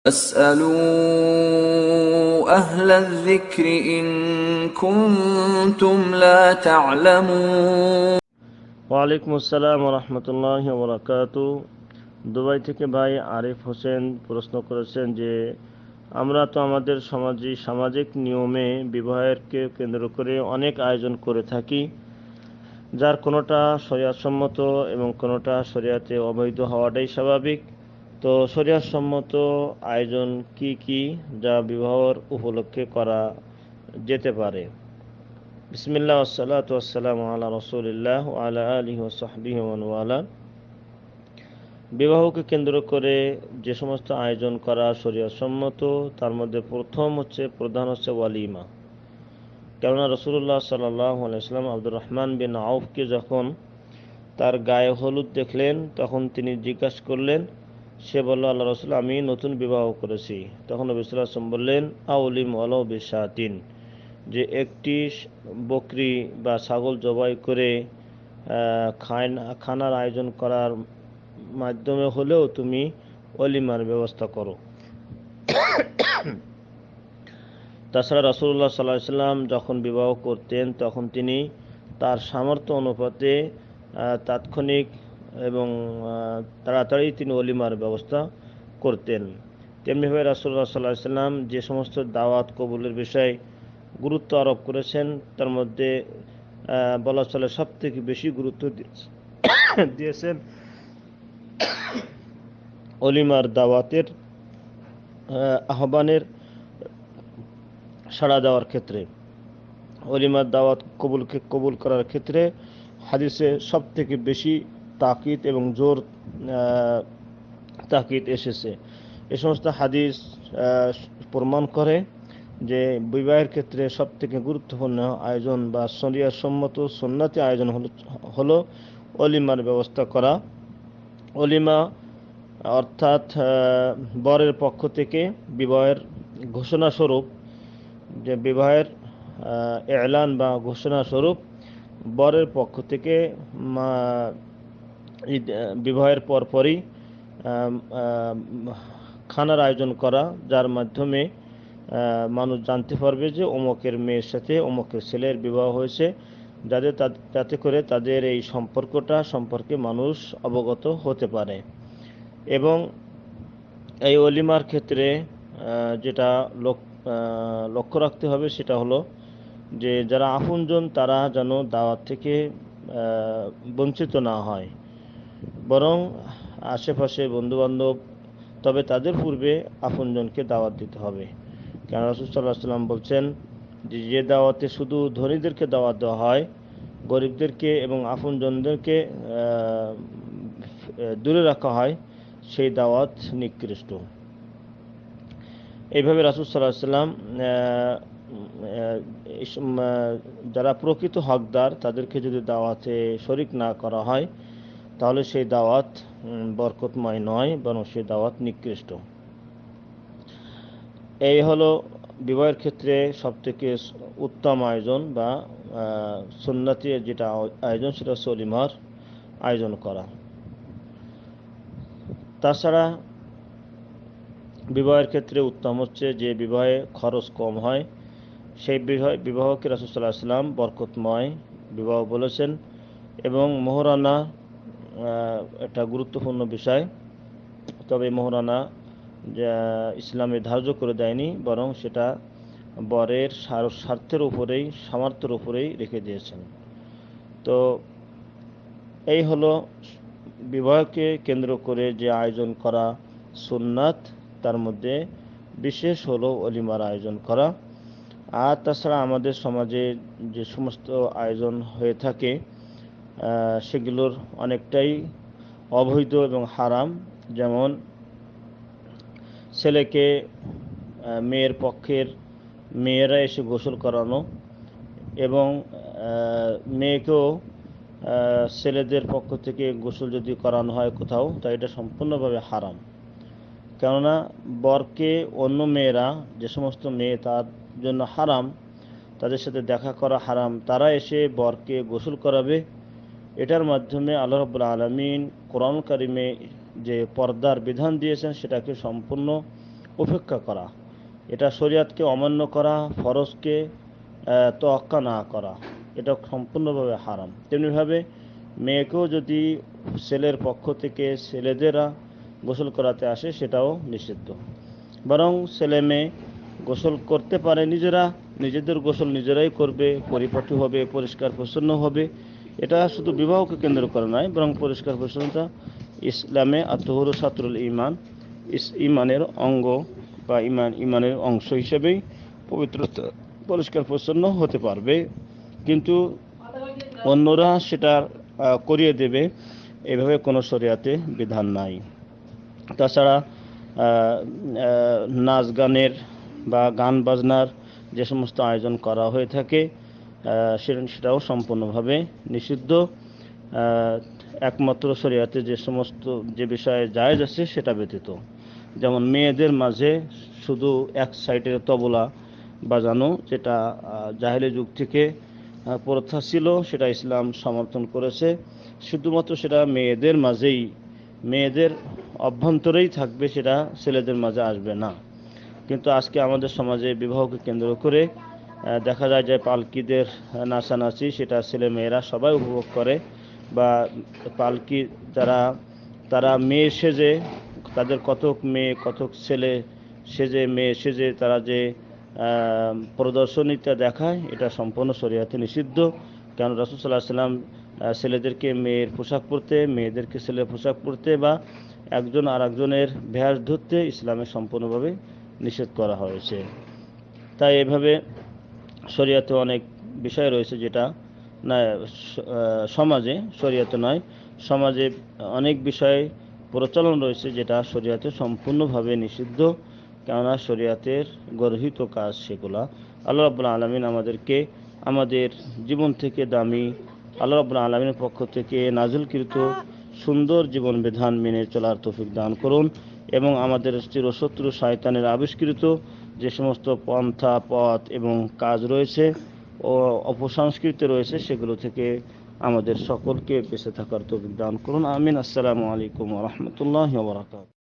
فاسألوا أهل الذكر إن كنتم لا تعلمون। ওয়ালাইকুম আসসালাম রহমতুল্লাহ বরকাত। দুবাই থেকে ভাই আরিফ হোসেন প্রশ্ন করেছেন যে আমরা তো আমাদের সামাজিক নিয়মে বিবাহকে কেন্দ্র করে অনেক আয়োজন করে থাকি, যার কোনোটা শরিয়াতসম্মত এবং কোনোটা শরিয়াতে অবৈধ হওয়াটাই স্বাভাবিক। তো শরিয়াতসম্মত আয়োজন কি কি যা বিবাহর উপলক্ষে করা যেতে পারে? বিসমিল্লাহ ওয়াসসালাতু ওয়াসসালামু আলা রাসূলিল্লাহ ওয়া আলা আলিহি ওয়া সাহবিহি ওয়া মান ওয়ালা। বিবাহকে কেন্দ্র করে যে সমস্ত আয়োজন করা শরীয়তসম্মত তার মধ্যে প্রধান হচ্ছে ওয়ালিমা। কেননা রাসূলুল্লাহ সাল্লাল্লাহু আলাইহি ওয়াসাল্লাম আব্দুর রহমান বিন আউফকে যখন তার গায়ে হলুদ দেখলেন তখন তিনি জিজ্ঞাসা করলেন, সে বলল, আল্লাহ রাসূল, আমি নতুন বিবাহ করেছি। তখন নবী সাল্লাল্লাহু আলাইহি ওয়াসাল্লাম বললেন, আউলিম ওয়ালাউ বিশাতিন, যে একটি বকরি বা ছাগল জবাই করে খানার আয়োজন করার মাধ্যমে হলেও তুমি অলিমার ব্যবস্থা করো। তাছাড়া রাসূলুল্লাহ সাল্লাল্লাহু আলাইহি ওয়াসাল্লাম যখন বিবাহ করতেন তখন তিনি তার সামর্থ্য অনুপাতে তাৎক্ষণিক এবং তাড়াতাড়ি তিনি অলিমার ব্যবস্থা করতেন। তেমনিভাবে রাসূলুল্লাহ সাল্লাল্লাহু আলাইহি ওয়াসাল্লাম যে সমস্ত দাওয়াত কবুলের বিষয়ে গুরুত্ব আরোপ করেছেন তার মধ্যে বলা চলে সবথেকে বেশি গুরুত্ব দিয়েছেন অলিমার দাওয়াতের আহ্বানের সাড়া দেওয়ার ক্ষেত্রে। অলিমার দাওয়াত কবুল করার ক্ষেত্রে হাদিসে সবথেকে বেশি তাকিদ এবং জোর তাকিদ এসেছে। এ সমস্ত হাদিস প্রমাণ করে যে বিবাহের ক্ষেত্রে সবথেকে গুরুত্বপূর্ণ আয়োজন বা শরিয়তসম্মত সুন্নতি আয়োজন হলো অলিমার ব্যবস্থা করা। অলিমা অর্থাৎ বরের পক্ষ থেকে বিবাহের ঘোষণা স্বরূপ, যে বিবাহের এলান বা ঘোষণা স্বরূপ বরের পক্ষ থেকে বিবাহের পরপরই খানার আয়োজন করা, যার মাধ্যমে মানুষ জানতে পারবে যে অমুকের মেয়ের সাথে অমুকের ছেলের বিবাহ হয়েছে, যাতে করে তাদের এই সম্পর্কটা সম্পর্কে মানুষ অবগত হতে পারে। এবং এই অলিমার ক্ষেত্রে যেটা লক্ষ্য রাখতে হবে সেটা হলো যে যারা আপনজন তারা যেন দাওয়াত থেকে বঞ্চিত না হয়, বরং আশেপাশে বন্ধুবান্ধব, তবে তাদের পূর্বে আপনজনকে দাওয়াত দিতে হবে। কেন রাসূল সাল্লাল্লাহু আলাইহি ওয়াসাল্লাম বলছেন যে দাওয়াতে শুধু ধনীদেরকে দাওয়াত দেওয়া হয়, গরিবদেরকে এবং আপনজনদেরকে দূরে রাখা হয়, সেই দাওয়াত নিকৃষ্ট। এইভাবে রাসূল সাল্লাল্লাহু আলাইহি ওয়াসাল্লাম যারা প্রকৃত হকদার তাদেরকে যদি দাওয়াতে শরিক না করা হয় তাহলে সেই দাওয়াত বরকতময় নয়, বরং সেই দাওয়াত নিকৃষ্ট। এই হলো বিবাহের ক্ষেত্রে সবথেকে উত্তম আয়োজন বা সুন্নতি যেটা আয়োজন, সেটা হচ্ছে অলিমার আয়োজন করা। তাছাড়া বিবাহের ক্ষেত্রে উত্তম হচ্ছে যে বিবাহে খরচ কম হয়, সেই বিবাহকে রাসূল সাল্লাল্লাহু আলাইহি ওয়াসাল্লাম বরকতময় বিবাহ বলেছেন। এবং মোহরানা একটা গুরুত্বপূর্ণ বিষয়, তবে মোহরানা ইসলামে ধার্য করে দেয়নি, বরং সেটা বরের স্বার্থের উপরেই, সামর্থ্যের উপরেই রেখে দিয়েছেন। তো এই হলো বিবাহকে কেন্দ্র করে যে আয়োজন করা সুন্নাত, তার মধ্যে বিশেষ হলো অলিমার আয়োজন করা। আর তাছাড়া আমাদের সমাজে যে সমস্ত আয়োজন হয়ে থাকে সেগুলোর অনেকটাই অবৈধ এবং হারাম। যেমন ছেলেকে মেয়ের পক্ষের মেয়েরা এসে গোসল করানো, এবং মেয়েকেও ছেলেদের পক্ষ থেকে গোসল যদি করানো হয় কোথাও, তাই এটা সম্পূর্ণভাবে হারাম। কেননা বরকে অন্য মেয়েরা, যে সমস্ত মেয়ে তার জন্য হারাম, তাদের সাথে দেখা করা হারাম, তারা এসে বরকে গোসল করাবে। এটার মাধ্যমে আল্লাহ রাব্বুল আলামিন কোরআন কারিমে যে পর্দার বিধান দিয়েছেন সেটাকে সম্পূর্ণ উপেক্ষা করা, এটা শরিয়াতকে অমান্য করা, ফরজকে তোয়াক্কা না করা, এটা সম্পূর্ণভাবে হারাম। তেমনিভাবে মেয়েকেও যদি ছেলের পক্ষ থেকে ছেলেদেরা গোসল করাতে আসে সেটাও নিষিদ্ধ। বরং ছেলে মেয়ে গোসল করতে পারে, নিজেদের গোসল নিজেরাই করবে, পরিপাটি হবে, পরিষ্কার পরিচ্ছন্ন হবে। এটা শুধু বিবাহকে কেন্দ্র করে নয়, বরং পরিষ্কার পরিচ্ছন্নতা ইসলামে আত্মহুরু সাতরুল ইমান, ইমানের অঙ্গ বা ইমানের অংশ হিসেবেই পবিত্রতা, পরিষ্কার পরিচ্ছন্ন হতে পারবে। কিন্তু অন্যরা সেটা করিয়ে দেবে, এভাবে কোনো শরিয়াতে বিধান নাই। তাছাড়া নাচ গানের বা গান বাজনার যে সমস্ত আয়োজন করা হয়ে থাকে সেটাও সম্পূর্ণভাবে নিষিদ্ধ। একমাত্র শরিয়াতে যে বিষয়ে জায়েজ আছে সেটা ব্যতীত, যেমন মেয়েদের মাঝে শুধু এক সাইডের তবলা বাজানো, যেটা জাহেলি যুগ থেকে প্রথা ছিল, সেটা ইসলাম সমর্থন করেছে। শুধুমাত্র সেটা মেয়েদের মাঝেই, মেয়েদের অভ্যন্তরেই থাকবে, সেটা ছেলেদের মাঝে আসবে না। কিন্তু আজকে আমাদের সমাজে বিবাহকে কেন্দ্র করে দেখা যায় যে পালকিদের নাচানাচি সেটা ছেলে মেয়েরা সবাই উপভোগ করে, বা পালকি তারা মেয়ে সেজে, তাদের কতক মেয়ে কতক ছেলে সেজে, মেয়ে সেজে তারা যে প্রদর্শনীটা দেখায়, এটা সম্পূর্ণ শরিয়াতে নিষিদ্ধ। কারণ রাসূল সাল্লাল্লাহু আলাইহি ওয়াসাল্লাম ছেলেদেরকে মেয়ের পোশাক পরতে, মেয়েদেরকে ছেলের পোশাক পরতে বা একজন আর একজনের ভেষ ধরতে ইসলামে সম্পূর্ণভাবে নিষেধ করা হয়েছে। তাই এভাবে শরিয়াতে অনেক বিষয় রয়েছে যেটা না সমাজে, শরিয়াতে নয়, সমাজে অনেক বিষয় প্রচলন রয়েছে যেটা শরিয়াতে সম্পূর্ণভাবে নিষিদ্ধ, কেননা শরিয়াতের গর্হিত কাজ সেগুলা। আল্লাহ রাব্বুল আলামিন আমাদেরকে আমাদের জীবন থেকে দামি, আল্লাহ রাব্বুল আলামিনের পক্ষ থেকে নাজিলকৃত সুন্দর জীবন বিধান মেনে চলার তৌফিক দান করুন, এবং আমাদের চিরশত্রু শয়তানের আবিষ্কৃত যে সমস্ত পন্থা পথ এবং কাজ রয়েছে ও অপসংস্কৃতি রয়েছে সেগুলো থেকে আমাদের সকলকে বেঁচে থাকার তৌফিক দান করুন। আমিন। আসসালামু আলাইকুম ওয়া রাহমাতুল্লাহি ওয়া বারাকাতুহু।